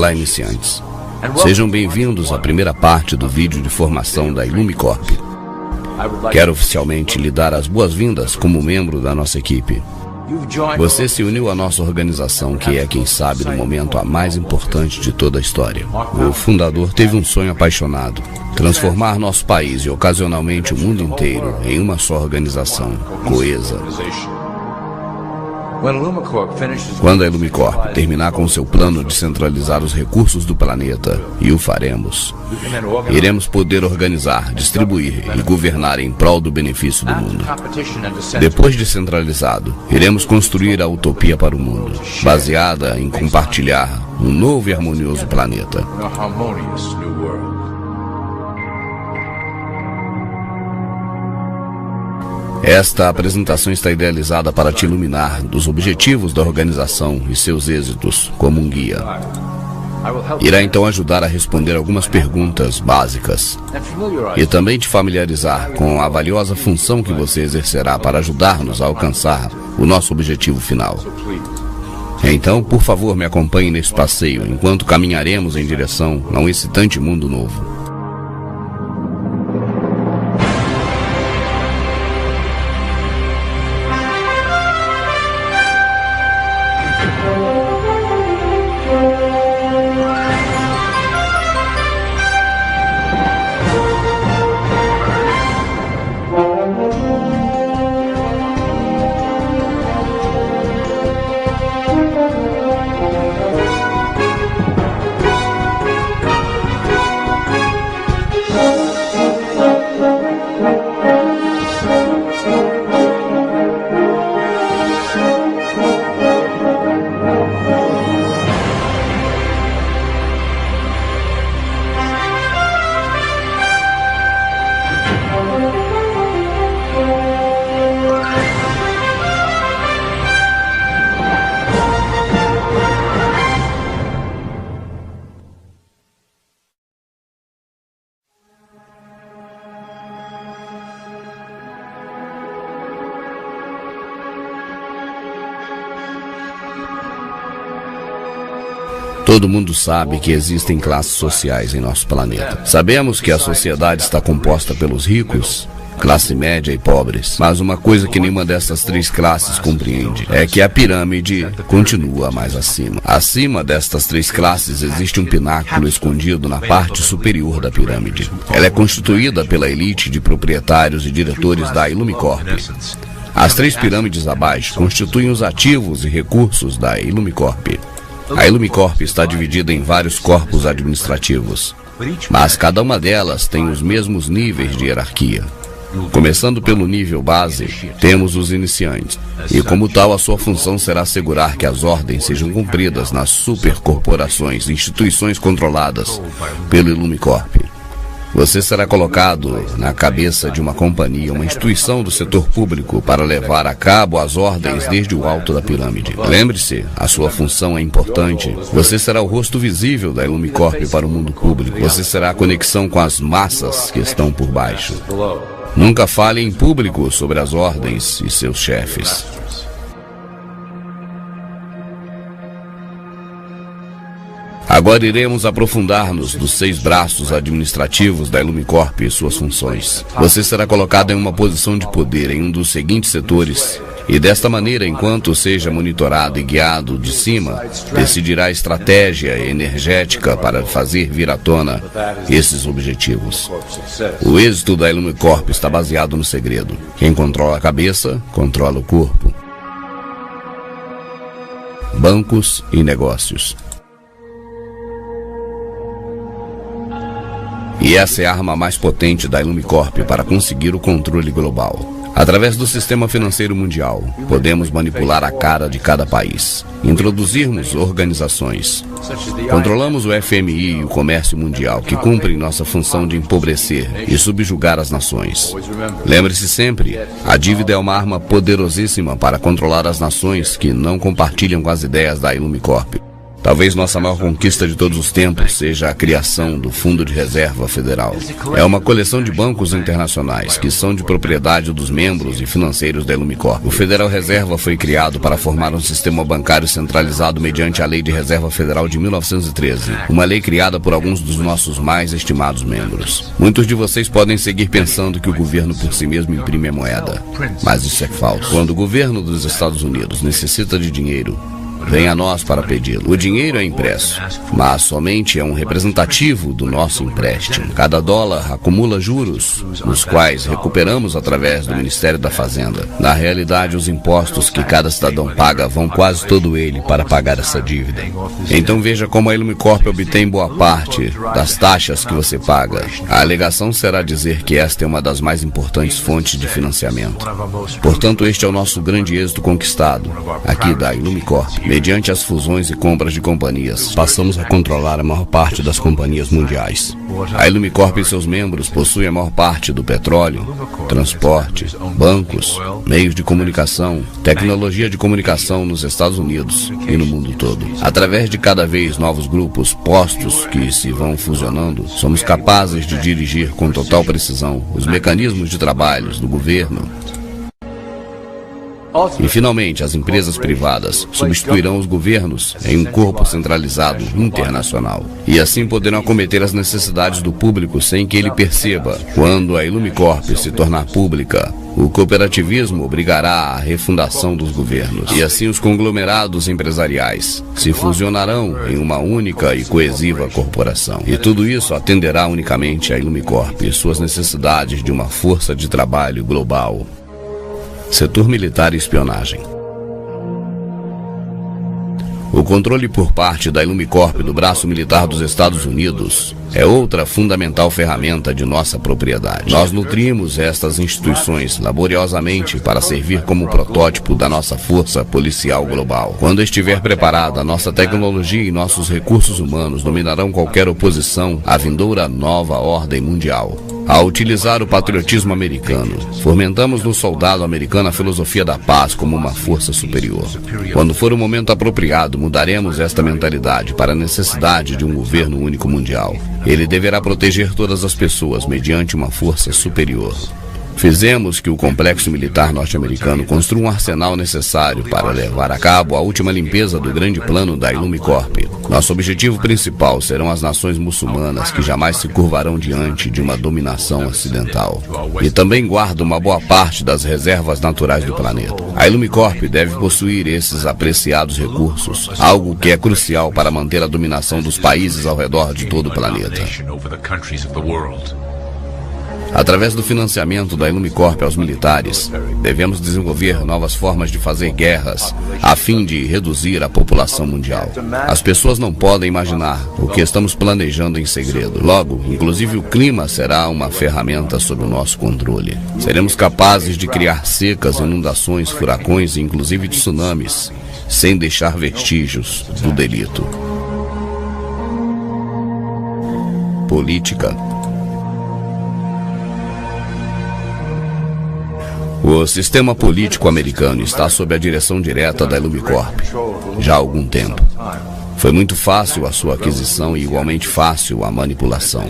para iniciantes. Sejam bem-vindos à primeira parte do vídeo de formação da Ilumicorp. Quero oficialmente lhe dar as boas-vindas como membro da nossa equipe. Você se uniu à nossa organização, que é, quem sabe, no momento a mais importante de toda a história. O fundador teve um sonho apaixonado: transformar nosso país e ocasionalmente o mundo inteiro em uma só organização, coesa. Quando a Ilumicorp terminar com seu plano de centralizar os recursos do planeta, e o faremos, iremos poder organizar, distribuir e governar em prol do benefício do mundo. Depois de centralizado, iremos construir a utopia para o mundo, baseada em compartilhar um novo e harmonioso planeta. Esta apresentação está idealizada para te iluminar dos objetivos da organização e seus êxitos como um guia. Irá então ajudar a responder algumas perguntas básicas e também te familiarizar com a valiosa função que você exercerá para ajudar-nos a alcançar o nosso objetivo final. Então, por favor, me acompanhe nesse passeio enquanto caminharemos em direção a um excitante mundo novo. Todo mundo sabe que existem classes sociais em nosso planeta. Sabemos que a sociedade está composta pelos ricos, classe média e pobres. Mas uma coisa que nenhuma dessas três classes compreende é que a pirâmide continua mais acima. Acima destas três classes existe um pináculo escondido na parte superior da pirâmide. Ela é constituída pela elite de proprietários e diretores da Ilumicorp. As três pirâmides abaixo constituem os ativos e recursos da Ilumicorp. A Ilumicorp está dividida em vários corpos administrativos, mas cada uma delas tem os mesmos níveis de hierarquia. Começando pelo nível base, temos os iniciantes, e como tal a sua função será assegurar que as ordens sejam cumpridas nas supercorporações e instituições controladas pelo Ilumicorp. Você será colocado na cabeça de uma companhia, uma instituição do setor público, para levar a cabo as ordens desde o alto da pirâmide. Lembre-se, a sua função é importante. Você será o rosto visível da Ilumicorp para o mundo público. Você será a conexão com as massas que estão por baixo. Nunca fale em público sobre as ordens e seus chefes. Agora iremos aprofundar-nos dos 6 braços administrativos da Ilumicorp e suas funções. Você será colocado em uma posição de poder em um dos seguintes setores, e desta maneira, enquanto seja monitorado e guiado de cima, decidirá a estratégia energética para fazer vir à tona esses objetivos. O êxito da Ilumicorp está baseado no segredo. Quem controla a cabeça, controla o corpo. Bancos e negócios. E essa é a arma mais potente da Ilumicorp para conseguir o controle global. Através do sistema financeiro mundial, podemos manipular a cara de cada país, introduzirmos organizações. Controlamos o FMI e o comércio mundial, que cumprem nossa função de empobrecer e subjugar as nações. Lembre-se sempre, a dívida é uma arma poderosíssima para controlar as nações que não compartilham com as ideias da Ilumicorp. Talvez nossa maior conquista de todos os tempos seja a criação do Fundo de Reserva Federal. É uma coleção de bancos internacionais que são de propriedade dos membros e financeiros da Ilumicorp. O Federal Reserva foi criado para formar um sistema bancário centralizado mediante a Lei de Reserva Federal de 1913, uma lei criada por alguns dos nossos mais estimados membros. Muitos de vocês podem seguir pensando que o governo por si mesmo imprime a moeda, mas isso é falso. Quando o governo dos Estados Unidos necessita de dinheiro, vem a nós para pedi-lo. O dinheiro é impresso, mas somente é um representativo do nosso empréstimo. Cada dólar acumula juros, os quais recuperamos através do Ministério da Fazenda. Na realidade, os impostos que cada cidadão paga vão quase todo ele para pagar essa dívida. Então veja como a Ilumicorp obtém boa parte das taxas que você paga. A alegação será dizer que esta é uma das mais importantes fontes de financiamento. Portanto, este é o nosso grande êxito conquistado, aqui da Ilumicorp. Mediante as fusões e compras de companhias, passamos a controlar a maior parte das companhias mundiais. A Ilumicorp e seus membros possuem a maior parte do petróleo, transporte, bancos, meios de comunicação, tecnologia de comunicação nos Estados Unidos e no mundo todo. Através de cada vez novos grupos, postos que se vão fusionando, somos capazes de dirigir com total precisão os mecanismos de trabalho do governo. E, finalmente, as empresas privadas substituirão os governos em um corpo centralizado internacional. E assim poderão acometer as necessidades do público sem que ele perceba. Quando a Ilumicorp se tornar pública, o cooperativismo obrigará à refundação dos governos. E assim os conglomerados empresariais se fusionarão em uma única e coesiva corporação. E tudo isso atenderá unicamente à Ilumicorp e suas necessidades de uma força de trabalho global. Setor militar e espionagem. O controle por parte da Ilumicorp do braço militar dos Estados Unidos é outra fundamental ferramenta de nossa propriedade. Nós nutrimos estas instituições laboriosamente para servir como protótipo da nossa força policial global. Quando estiver preparada, nossa tecnologia e nossos recursos humanos dominarão qualquer oposição à vindoura nova ordem mundial. Ao utilizar o patriotismo americano, fomentamos no soldado americano a filosofia da paz como uma força superior. Quando for o momento apropriado, mudaremos esta mentalidade para a necessidade de um governo único mundial. Ele deverá proteger todas as pessoas mediante uma força superior. Fizemos que o complexo militar norte-americano construa um arsenal necessário para levar a cabo a última limpeza do grande plano da Ilumicorp. Nosso objetivo principal serão as nações muçulmanas que jamais se curvarão diante de uma dominação ocidental. E também guarda uma boa parte das reservas naturais do planeta. A Ilumicorp deve possuir esses apreciados recursos, algo que é crucial para manter a dominação dos países ao redor de todo o planeta. Através do financiamento da Ilumicorp aos militares, devemos desenvolver novas formas de fazer guerras, a fim de reduzir a população mundial. As pessoas não podem imaginar o que estamos planejando em segredo. Logo, inclusive o clima será uma ferramenta sob o nosso controle. Seremos capazes de criar secas, inundações, furacões e inclusive tsunamis, sem deixar vestígios do delito. Política. O sistema político americano está sob a direção direta da Ilumicorp já há algum tempo. Foi muito fácil a sua aquisição e igualmente fácil a manipulação.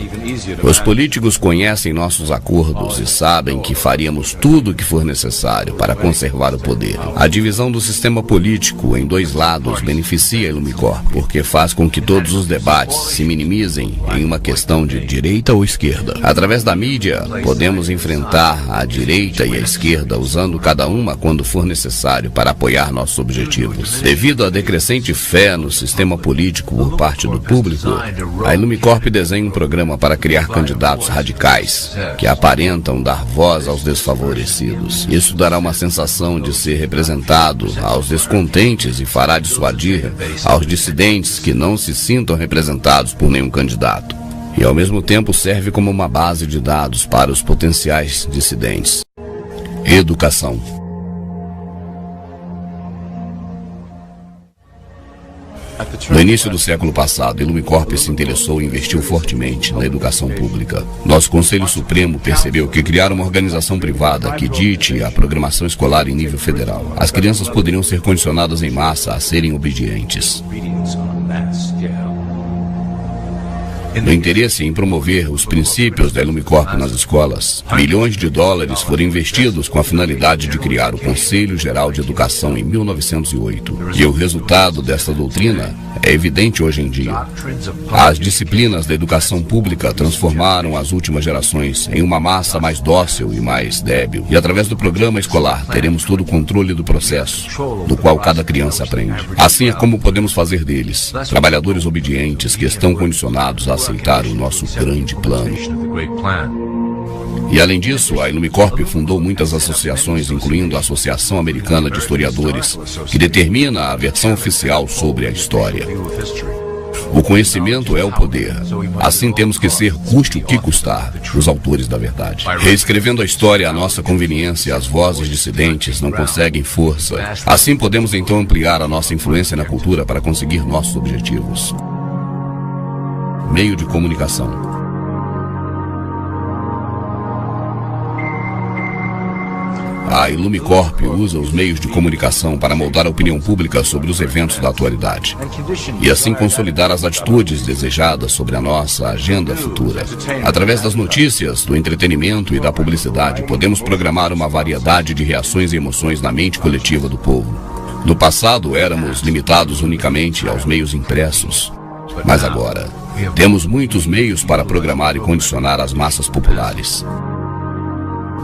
Os políticos conhecem nossos acordos e sabem que faríamos tudo o que for necessário para conservar o poder. A divisão do sistema político em dois lados beneficia a Ilumicorp, porque faz com que todos os debates se minimizem em uma questão de direita ou esquerda. Através da mídia, podemos enfrentar a direita e a esquerda, usando cada uma quando for necessário para apoiar nossos objetivos. Devido à decrescente fé no sistema político por parte do público, a Ilumicorp desenha um programa para criar candidatos radicais que aparentam dar voz aos desfavorecidos. Isso dará uma sensação de ser representado aos descontentes e fará dissuadir aos dissidentes que não se sintam representados por nenhum candidato. E ao mesmo tempo serve como uma base de dados para os potenciais dissidentes. Educação. No início do século passado, a Ilumicorp se interessou e investiu fortemente na educação pública. Nosso Conselho Supremo percebeu que criar uma organização privada que dite a programação escolar em nível federal, as crianças poderiam ser condicionadas em massa a serem obedientes. No interesse em promover os princípios da Ilumicorp nas escolas, milhões de dólares foram investidos com a finalidade de criar o Conselho Geral de Educação em 1908. E o resultado dessa doutrina é evidente hoje em dia. As disciplinas da educação pública transformaram as últimas gerações em uma massa mais dócil e mais débil. E através do programa escolar teremos todo o controle do processo, do qual cada criança aprende. Assim é como podemos fazer deles trabalhadores obedientes que estão condicionados a aceitar o nosso grande plano. E além disso, a Ilumicorp fundou muitas associações, incluindo a Associação Americana de Historiadores, que determina a versão oficial sobre a história. O conhecimento é o poder. Assim temos que ser, custe o que custar, os autores da verdade. Reescrevendo a história à nossa conveniência, as vozes dissidentes não conseguem força. Assim podemos então ampliar a nossa influência na cultura para conseguir nossos objetivos. Meio de comunicação. A Ilumicorp usa os meios de comunicação para moldar a opinião pública sobre os eventos da atualidade e assim consolidar as atitudes desejadas sobre a nossa agenda futura. Através das notícias, do entretenimento e da publicidade, podemos programar uma variedade de reações e emoções na mente coletiva do povo. No passado, éramos limitados unicamente aos meios impressos, mas agora temos muitos meios para programar e condicionar as massas populares.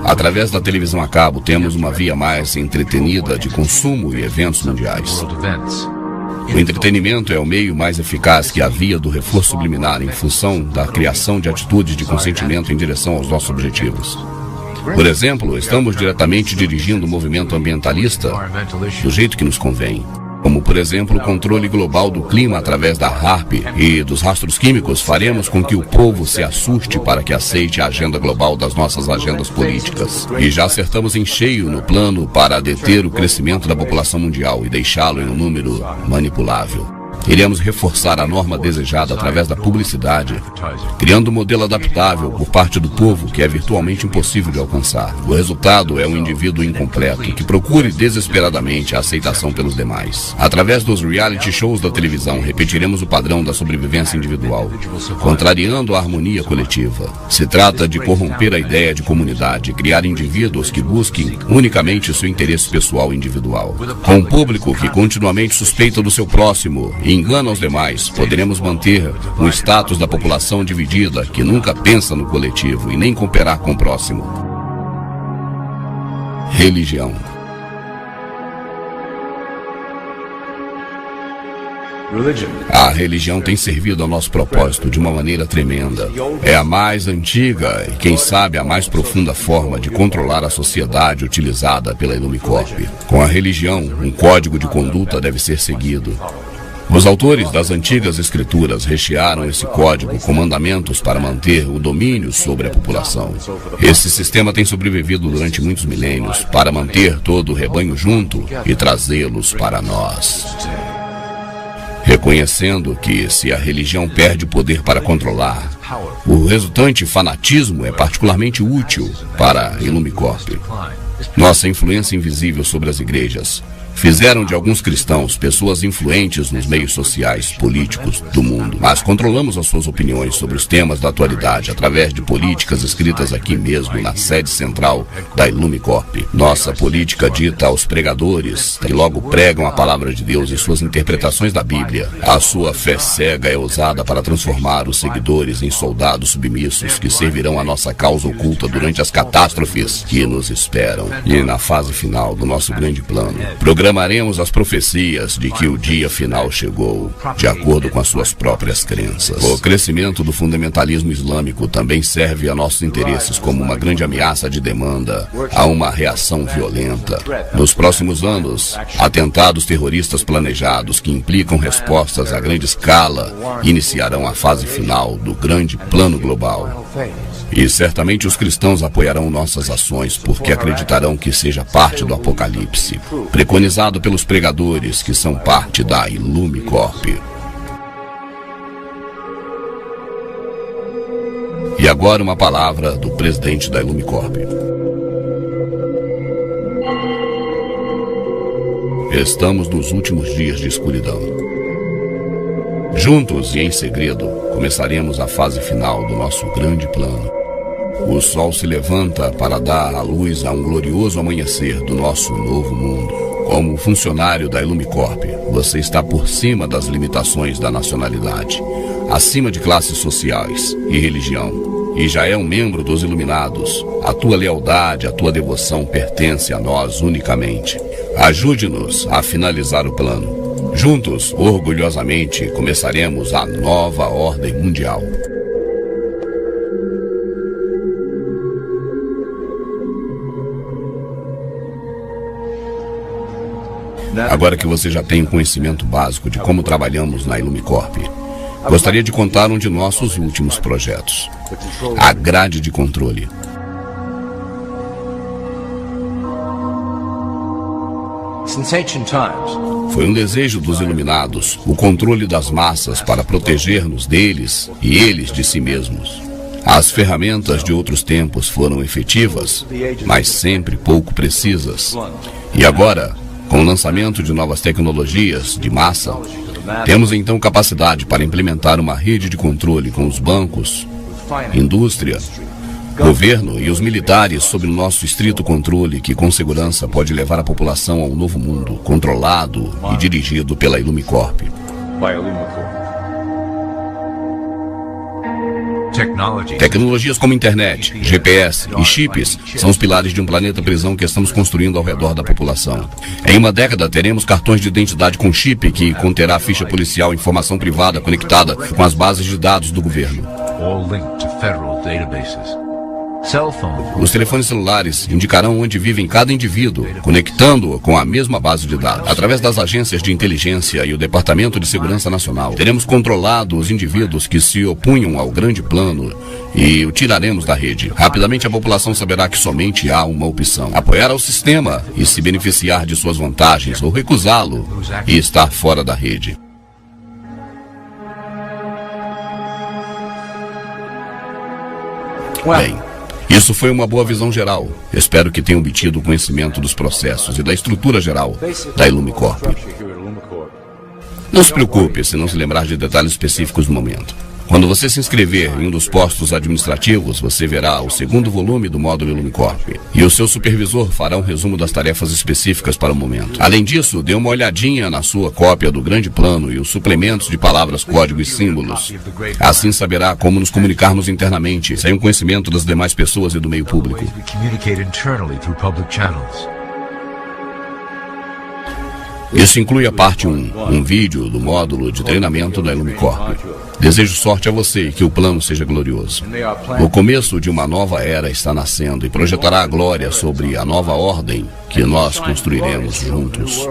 Através da televisão a cabo, temos uma via mais entretenida de consumo e eventos mundiais. O entretenimento é o meio mais eficaz que a via do reforço subliminar em função da criação de atitudes de consentimento em direção aos nossos objetivos. Por exemplo, estamos diretamente dirigindo o movimento ambientalista do jeito que nos convém. Como, por exemplo, o controle global do clima através da HAARP e dos rastros químicos, faremos com que o povo se assuste para que aceite a agenda global das nossas agendas políticas. E já acertamos em cheio no plano para deter o crescimento da população mundial e deixá-lo em um número manipulável. Iremos reforçar a norma desejada através da publicidade, criando um modelo adaptável por parte do povo que é virtualmente impossível de alcançar. O resultado é um indivíduo incompleto que procure desesperadamente a aceitação pelos demais. Através dos reality shows da televisão, repetiremos o padrão da sobrevivência individual, contrariando a harmonia coletiva. Se trata de corromper a ideia de comunidade, criar indivíduos que busquem unicamente seu interesse pessoal individual. Com um público que continuamente suspeita do seu próximo e engana os demais, poderemos manter um status da população dividida que nunca pensa no coletivo e nem cooperar com o próximo. Religião. A religião tem servido ao nosso propósito de uma maneira tremenda. É a mais antiga e, quem sabe, a mais profunda forma de controlar a sociedade utilizada pela Ilumicorp. Com a religião, um código de conduta deve ser seguido. Os autores das antigas escrituras rechearam esse código com mandamentos para manter o domínio sobre a população. Esse sistema tem sobrevivido durante muitos milênios para manter todo o rebanho junto e trazê-los para nós. Reconhecendo que, se a religião perde o poder para controlar, o resultante fanatismo é particularmente útil para a Ilumicorp. Nossa influência invisível sobre as igrejas fizeram de alguns cristãos pessoas influentes nos meios sociais, políticos do mundo. Mas controlamos as suas opiniões sobre os temas da atualidade através de políticas escritas aqui mesmo na sede central da Ilumicorp. Nossa política dita aos pregadores, que logo pregam a palavra de Deus e suas interpretações da Bíblia. A sua fé cega é usada para transformar os seguidores em soldados submissos que servirão a nossa causa oculta durante as catástrofes que nos esperam. E na fase final do nosso grande plano, programaremos as profecias de que o dia final chegou, de acordo com as suas próprias crenças. O crescimento do fundamentalismo islâmico também serve a nossos interesses como uma grande ameaça de demanda a uma reação violenta. Nos próximos anos, atentados terroristas planejados que implicam respostas a grande escala iniciarão a fase final do grande plano global. E certamente os cristãos apoiarão nossas ações porque acreditarão que seja parte do Apocalipse, preconizado pelos pregadores que são parte da Ilumicorp. E agora uma palavra do presidente da Ilumicorp. Estamos nos últimos dias de escuridão. Juntos e em segredo, começaremos a fase final do nosso grande plano. O sol se levanta para dar a luz a um glorioso amanhecer do nosso novo mundo. Como funcionário da Illumicorp, você está por cima das limitações da nacionalidade, acima de classes sociais e religião, e já é um membro dos Iluminados. A tua lealdade, a tua devoção pertence a nós unicamente. Ajude-nos a finalizar o plano. Juntos, orgulhosamente, começaremos a nova ordem mundial. Agora que você já tem um conhecimento básico de como trabalhamos na Illumicorp, gostaria de contar um de nossos últimos projetos, a grade de controle. Foi um desejo dos Iluminados, o controle das massas para proteger-nos deles e eles de si mesmos. As ferramentas de outros tempos foram efetivas, mas sempre pouco precisas. E agora, com o lançamento de novas tecnologias de massa, temos então capacidade para implementar uma rede de controle com os bancos, indústria, governo e os militares sob o nosso estrito controle, que com segurança pode levar a população a um novo mundo, controlado e dirigido pela Illumicorp. Tecnologias como internet, GPS e chips são os pilares de um planeta prisão que estamos construindo ao redor da população. Em uma década, teremos cartões de identidade com chip que conterá ficha policial e informação privada conectada com as bases de dados do governo. Os telefones celulares indicarão onde vive cada indivíduo, conectando-o com a mesma base de dados. Através das agências de inteligência e o Departamento de Segurança Nacional, teremos controlado os indivíduos que se opunham ao grande plano e o tiraremos da rede. Rapidamente a população saberá que somente há uma opção: apoiar ao sistema e se beneficiar de suas vantagens, ou recusá-lo e estar fora da rede. Bem, isso foi uma boa visão geral. Espero que tenham obtido o conhecimento dos processos e da estrutura geral da Illumicorp. Não se preocupe se não se lembrar de detalhes específicos no momento. Quando você se inscrever em um dos postos administrativos, você verá o segundo volume do módulo Illumicorp, e o seu supervisor fará um resumo das tarefas específicas para o momento. Além disso, dê uma olhadinha na sua cópia do grande plano e os suplementos de palavras, código e símbolos. Assim saberá como nos comunicarmos internamente, sem o conhecimento das demais pessoas e do meio público. Isso inclui a parte 1, um vídeo do módulo de treinamento da Illumicorp. Desejo sorte a você e que o plano seja glorioso. O começo de uma nova era está nascendo e projetará a glória sobre a nova ordem que nós construiremos juntos.